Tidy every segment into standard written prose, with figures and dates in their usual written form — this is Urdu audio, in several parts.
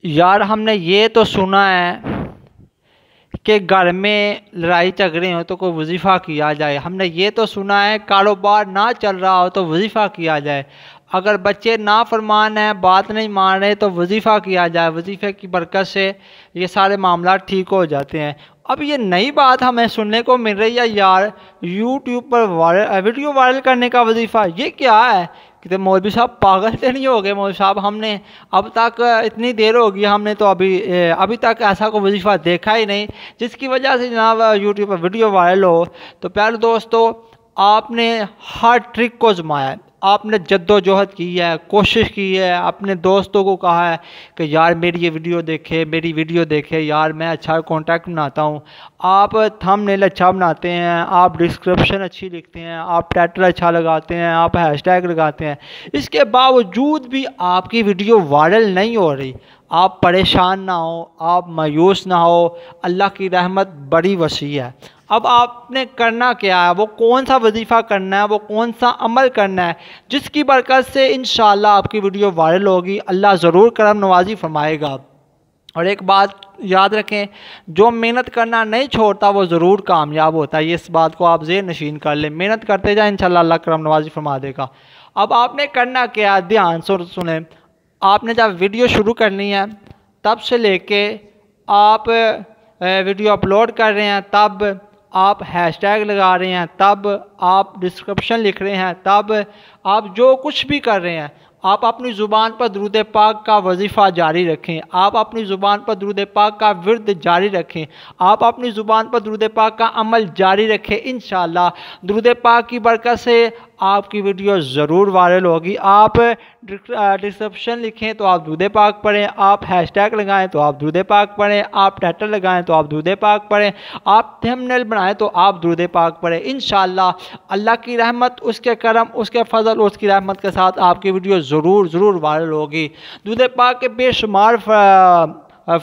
یار ہم نے یہ تو سنا ہے کہ گھر میں لڑائی جھگڑے ہوں تو کوئی وظیفہ کیا جائے. ہم نے یہ تو سنا ہے کاروبار نہ چل رہا ہو تو وظیفہ کیا جائے. اگر بچے نافرمان ہیں بات نہیں مان رہے تو وظیفہ کیا جائے. وظیفے کی برکت سے یہ سارے معاملات ٹھیک ہو جاتے ہیں. اب یہ نئی بات ہمیں سننے کو مل رہی ہے یار. یوٹیوب پر ویڈیو وائرل کرنے کا وظیفہ یہ کیا ہے؟ کہ مولوی صاحب پاگل تو نہیں ہو گئے مولوی صاحب؟ ہم نے اب تک اتنی دیر ہوگی ہم نے تو ابھی تک ایسا کوئی وظیفہ دیکھا ہی نہیں جس کی وجہ سے جناب یوٹیوب پر ویڈیو وائرل ہو. تو پیارے دوستو، آپ نے ہر ٹرک کو آزمایا ہے، آپ نے جد و جہد کی ہے، کوشش کی ہے، اپنے دوستوں کو کہا ہے کہ یار میری یہ ویڈیو دیکھے، میری ویڈیو دیکھے، یار میں اچھا کانٹیکٹ بناتا ہوں. آپ تھم نیل اچھا بناتے ہیں، آپ ڈسکرپشن اچھی لکھتے ہیں، آپ ٹائٹل اچھا لگاتے ہیں، آپ ہیش ٹیگ لگاتے ہیں. اس کے باوجود بھی آپ کی ویڈیو وائرل نہیں ہو رہی. آپ پریشان نہ ہو، آپ مایوس نہ ہو، اللہ کی رحمت بڑی وسیع ہے. اب آپ نے کرنا کیا ہے؟ وہ کون سا وظیفہ کرنا ہے، وہ کون سا عمل کرنا ہے جس کی برکت سے انشاءاللہ آپ کی ویڈیو وائرل ہوگی. اللہ ضرور کرم نوازی فرمائے گا. اور ایک بات یاد رکھیں، جو محنت کرنا نہیں چھوڑتا وہ ضرور کامیاب ہوتا ہے. یہ اس بات کو آپ ذہن نشین کر لیں. محنت کرتے جائیں، انشاءاللہ اللہ کرم نوازی فرما دے گا. اب آپ نے کرنا کیا ہے؟ دھیان سے سنیں. آپ نے جب ویڈیو شروع کرنی ہے تب سے لے کے آپ ویڈیو اپلوڈ کر رہے ہیں تب، آپ ہیش ٹیگ لگا رہے ہیں تب، آپ ڈسکرپشن لکھ رہے ہیں تب، آپ جو کچھ بھی کر رہے ہیں، آپ اپنی زبان پر درود پاک کا وظیفہ جاری رکھیں. آپ اپنی زبان پر درود پاک کا ورد جاری رکھیں. آپ اپنی زبان پر درود پاک کا عمل جاری رکھیں. انشاءاللہ درود پاک کی برکت سے آپ کی ویڈیو ضرور وائرل ہوگی. آپ ڈسکرپشن لکھیں تو آپ درود پاک پڑھیں، آپ ہیش ٹیگ لگائیں تو آپ درود پاک پڑھیں، آپ ٹائٹل لگائیں تو آپ درود پاک پڑھیں، آپ تھمبنیل بنائیں تو آپ درود پاک پڑھیں. انشاءاللہ اللہ کی رحمت، اس کے کرم، اس کے فضل، اس کی رحمت کے ساتھ آپ کی ویڈیو ضرور وائرل ہوگی. درود پاک کے بے شمار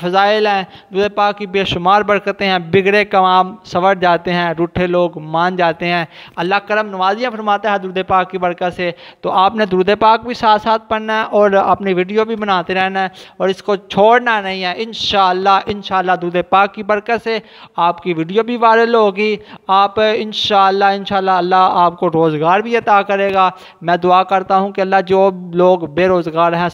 فضائل ہیں، درود پاک کی بے شمار برکتیں ہیں. بگڑے کام سنور جاتے ہیں، روٹھے لوگ مان جاتے ہیں. اللہ کرم نوازیاں فرماتا ہے درود پاک کی برکت سے. تو آپ نے درود پاک بھی ساتھ ساتھ پڑھنا ہے اور اپنی ویڈیو بھی بناتے رہنا ہے اور اس کو چھوڑنا نہیں ہے. انشاءاللہ درود پاک کی برکت سے آپ کی ویڈیو بھی وائرل ہوگی. آپ انشاءاللہ اللہ آپ کو روزگار بھی عطا کرے گا. میں دعا کرتا ہوں کہ اللہ جو لوگ بے روزگار ہیں